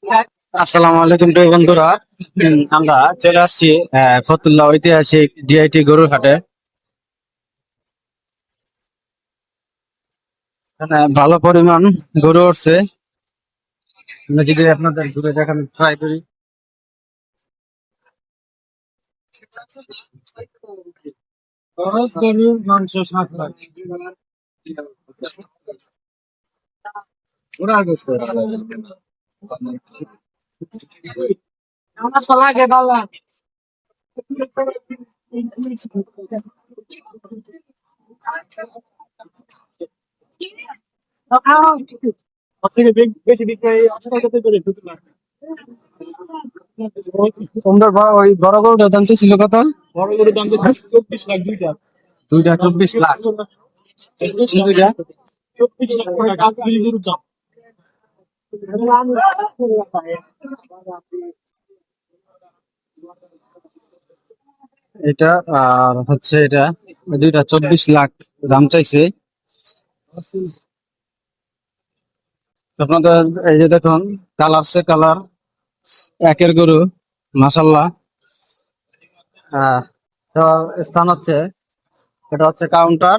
আসসালামু আলাইকুম প্রিয় বন্ধুরা। আমরা চলে আসছি ফতুল্লা ঐতিহাসিক ডিআইটি গরুর হাটে। এখানে ভালো পরিমাণ গরু উঠছে। আমরা যদি আপনাদের ঘুরে দেখানো ট্রাই করি। খরচ গরুর মাংস 7 লাখ। ওরা গোস্ত। আমার সালাকে ভালো। বেশি বিক্রি আছে কত করে? তোমরা ওই বড় গরুটার দাম ছিল কত? বড় গরুর দাম 24 লাখ। দুইটা দুইটা 24 লাখ। দুইটা 24 লাখ টাকা গাছগুলি গরুর দাম। এটা আর হচ্ছে এটা দুইটা 24 লাখ দাম চাইছে। আপনাদের এই যে দেখুন, কালার সে কালার একের গরু, মাশাল্লাহ। হ্যাঁ, তো স্থান হচ্ছে, এটা হচ্ছে কাউন্টার,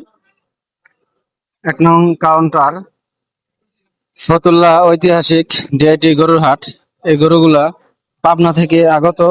1 নং কাউন্টার, ফতুল্লা ঐতিহাসিক ডিআইটি গরুর হাট। এই গরুগুলা পাবনা থেকে আগত।